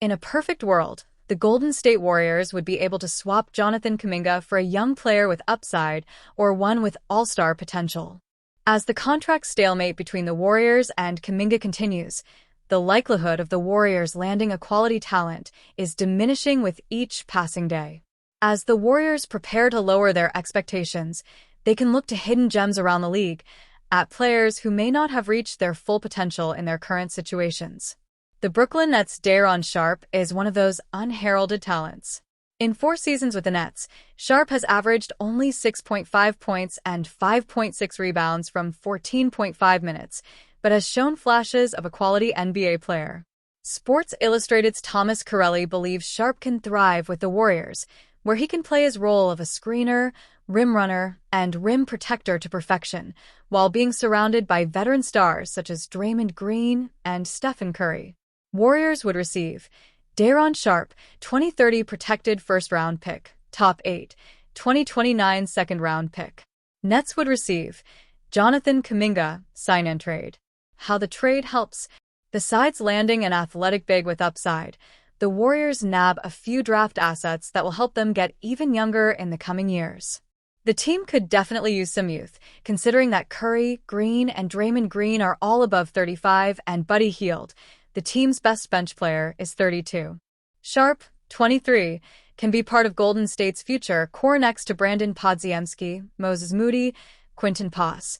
In a perfect world, the Golden State Warriors would be able to swap Jonathan Kuminga for a young player with upside or one with all-star potential. As the contract stalemate between the Warriors and Kuminga continues, the likelihood of the Warriors landing a quality talent is diminishing with each passing day. As the Warriors prepare to lower their expectations, they can look to hidden gems around the league, at players who may not have reached their full potential in their current situations. The Brooklyn Nets' Daron Sharpe is one of those unheralded talents. In 4 seasons with the Nets, Sharpe has averaged only 6.5 points and 5.6 rebounds from 14.5 minutes, but has shown flashes of a quality NBA player. Sports Illustrated's Thomas Corelli believes Sharpe can thrive with the Warriors, where he can play his role of a screener, rim runner, and rim protector to perfection, while being surrounded by veteran stars such as Draymond Green and Stephen Curry. Warriors would receive Daron Sharpe, 2030 protected first-round pick, top 8, 2029 second-round pick. Nets would receive Jonathan Kuminga, sign-and trade. How the trade helps. Besides landing an athletic big with upside, the Warriors nab a few draft assets that will help them get even younger in the coming years. The team could definitely use some youth, considering that Curry, Green, and Draymond Green are all above 35 and Buddy Hield, the team's best bench player, is 32. Sharpe, 23, can be part of Golden State's future core next to Brandon Podziemski, Moses Moody, Quinton Pass,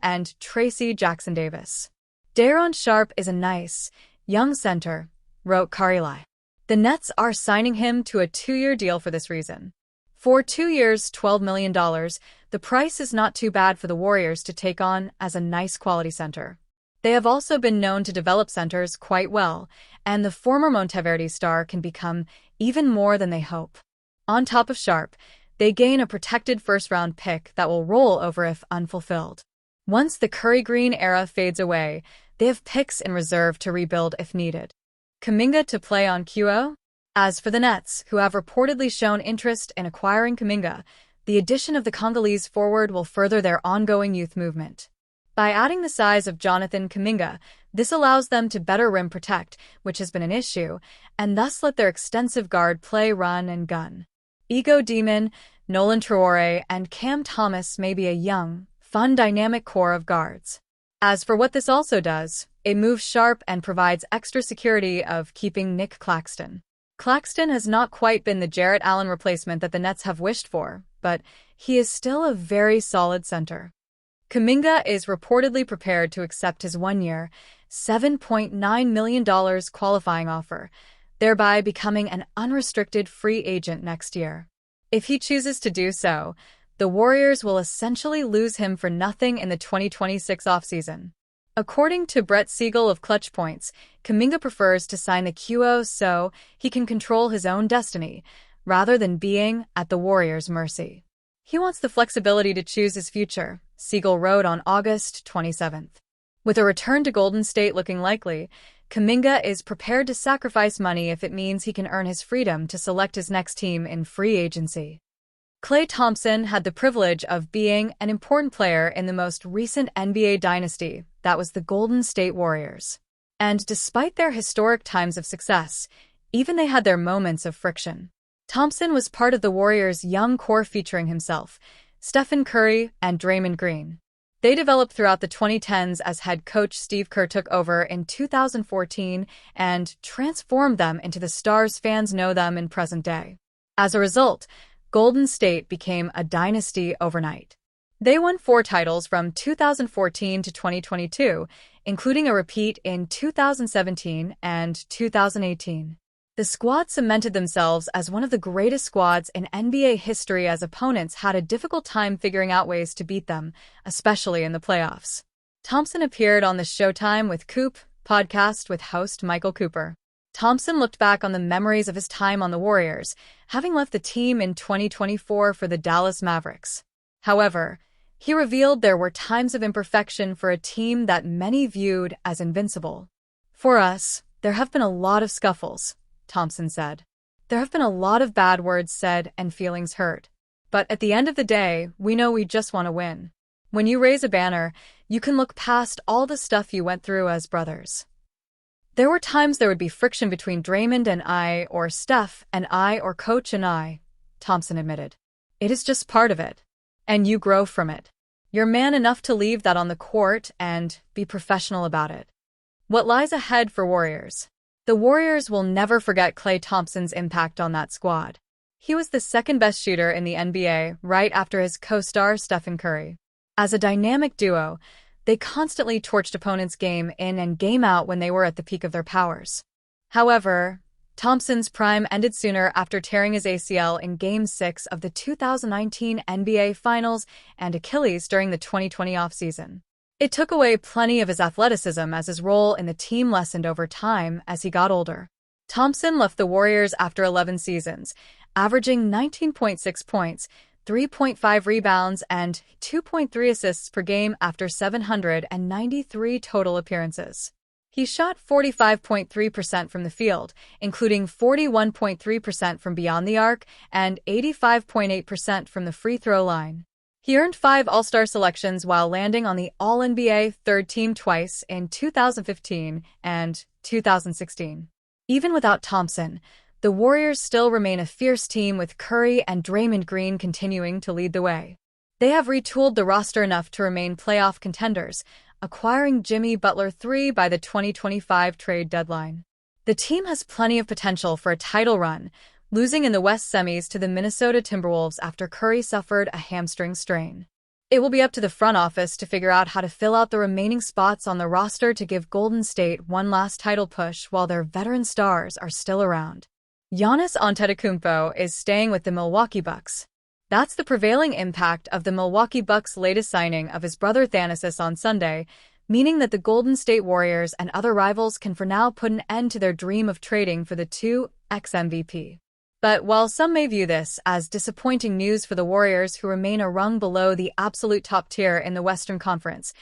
and Tracy Jackson-Davis. Daron Sharpe is a nice, young center, wrote Carly. The Nets are signing him to a 2-year deal for this reason. For 2 years, $12 million, the price is not too bad for the Warriors to take on as a nice quality center. They have also been known to develop centers quite well, and the former Monteverdi star can become even more than they hope. On top of Sharpe, they gain a protected first-round pick that will roll over if unfulfilled. Once the Curry-Green era fades away, they have picks in reserve to rebuild if needed. Kuminga to play on QO? As for the Nets, who have reportedly shown interest in acquiring Kuminga, the addition of the Congolese forward will further their ongoing youth movement. By adding the size of Jonathan Kuminga, this allows them to better rim protect, which has been an issue, and thus let their extensive guard play run and gun. Ego Demon, Nolan Traore, and Cam Thomas may be a young, fun, dynamic core of guards. As for what this also does, it moves Sharpe and provides extra security of keeping Nick Claxton. Claxton has not quite been the Jarrett Allen replacement that the Nets have wished for, but he is still a very solid center. Kuminga is reportedly prepared to accept his 1-year, $7.9 million qualifying offer, thereby becoming an unrestricted free agent next year. If he chooses to do so, the Warriors will essentially lose him for nothing in the 2026 offseason. According to Brett Siegel of Clutch Points, Kuminga prefers to sign the QO so he can control his own destiny, rather than being at the Warriors' mercy. He wants the flexibility to choose his future, Siegel wrote on August 27. With a return to Golden State looking likely, Kuminga is prepared to sacrifice money if it means he can earn his freedom to select his next team in free agency. Klay Thompson had the privilege of being an important player in the most recent NBA dynasty, that was the Golden State Warriors. And despite their historic times of success, even they had their moments of friction. Thompson was part of the Warriors' young core featuring himself, Stephen Curry, and Draymond Green. They developed throughout the 2010s as head coach Steve Kerr took over in 2014 and transformed them into the stars fans know them in present day. As a result, Golden State became a dynasty overnight. They won 4 titles from 2014 to 2022, including a repeat in 2017 and 2018. The squad cemented themselves as one of the greatest squads in NBA history as opponents had a difficult time figuring out ways to beat them, especially in the playoffs. Thompson appeared on the Showtime with Coop podcast with host Michael Cooper. Thompson looked back on the memories of his time on the Warriors, having left the team in 2024 for the Dallas Mavericks. However, he revealed there were times of imperfection for a team that many viewed as invincible. For us, there have been a lot of scuffles, Thompson said. There have been a lot of bad words said and feelings hurt. But at the end of the day, we know we just want to win. When you raise a banner, you can look past all the stuff you went through as brothers. There were times there would be friction between Draymond and I, or Steph and I, or Coach and I, Thompson admitted. It is just part of it. And you grow from it. You're man enough to leave that on the court and be professional about it. What lies ahead for Warriors? The Warriors will never forget Klay Thompson's impact on that squad. He was the second-best shooter in the NBA right after his co-star Stephen Curry. As a dynamic duo, they constantly torched opponents game in and game out when they were at the peak of their powers. However, Thompson's prime ended sooner after tearing his ACL in Game 6 of the 2019 NBA Finals and Achilles during the 2020 offseason. It took away plenty of his athleticism as his role in the team lessened over time as he got older. Thompson left the Warriors after 11 seasons, averaging 19.6 points, 3.5 rebounds, and 2.3 assists per game after 793 total appearances. He shot 45.3% from the field, including 41.3% from beyond the arc and 85.8% from the free throw line. He earned 5 All-Star selections while landing on the All-NBA third team twice in 2015 and 2016. Even without Thompson, the Warriors still remain a fierce team with Curry and Draymond Green continuing to lead the way. They have retooled the roster enough to remain playoff contenders, acquiring Jimmy Butler III by the 2025 trade deadline. The team has plenty of potential for a title run, losing in the West semis to the Minnesota Timberwolves after Curry suffered a hamstring strain. It will be up to the front office to figure out how to fill out the remaining spots on the roster to give Golden State one last title push while their veteran stars are still around. Giannis Antetokounmpo is staying with the Milwaukee Bucks. That's the prevailing impact of the Milwaukee Bucks' latest signing of his brother Thanasis on Sunday, meaning that the Golden State Warriors and other rivals can for now put an end to their dream of trading for the 2x MVP. But while some may view this as disappointing news for the Warriors, who remain a rung below the absolute top tier in the Western Conference,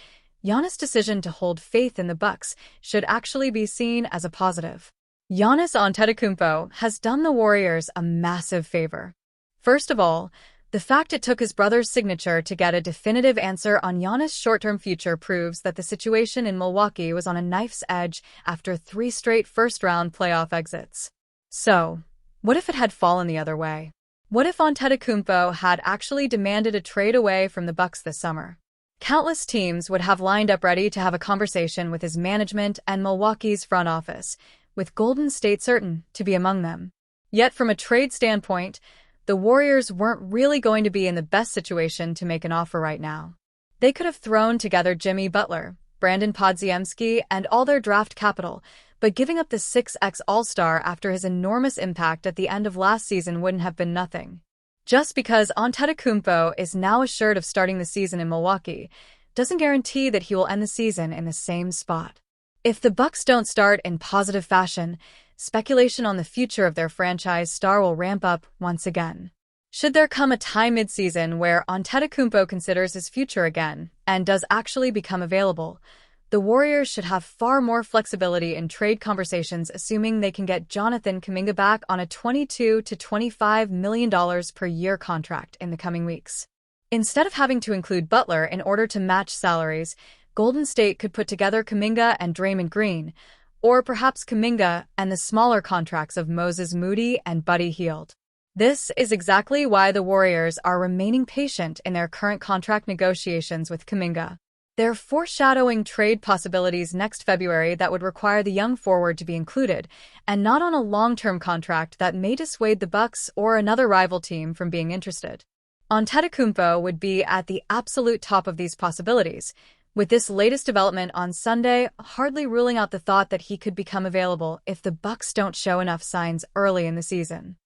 Giannis' decision to hold faith in the Bucks should actually be seen as a positive. Giannis Antetokounmpo has done the Warriors a massive favor. First of all, the fact it took his brother's signature to get a definitive answer on Giannis' short-term future proves that the situation in Milwaukee was on a knife's edge after 3 straight first-round playoff exits. So, what if it had fallen the other way? What if Antetokounmpo had actually demanded a trade away from the Bucks this summer? Countless teams would have lined up ready to have a conversation with his management and Milwaukee's front office, with Golden State certain to be among them. Yet from a trade standpoint, the Warriors weren't really going to be in the best situation to make an offer right now. They could have thrown together Jimmy Butler, Brandon Podziemski, and all their draft capital, but giving up the 6x All-Star after his enormous impact at the end of last season wouldn't have been nothing. Just because Antetokounmpo is now assured of starting the season in Milwaukee doesn't guarantee that he will end the season in the same spot. If the Bucks don't start in positive fashion, speculation on the future of their franchise star will ramp up once again. Should there come a time mid-season where Antetokounmpo considers his future again and does actually become available, the Warriors should have far more flexibility in trade conversations, assuming they can get Jonathan Kuminga back on a $22 to $25 million per year contract in the coming weeks. Instead of having to include Butler in order to match salaries, Golden State could put together Kuminga and Draymond Green, or perhaps Kuminga and the smaller contracts of Moses Moody and Buddy Hield. This is exactly why the Warriors are remaining patient in their current contract negotiations with Kuminga. They're foreshadowing trade possibilities next February that would require the young forward to be included, and not on a long-term contract that may dissuade the Bucks or another rival team from being interested. Antetokounmpo would be at the absolute top of these possibilities, with this latest development on Sunday hardly ruling out the thought that he could become available if the Bucks don't show enough signs early in the season.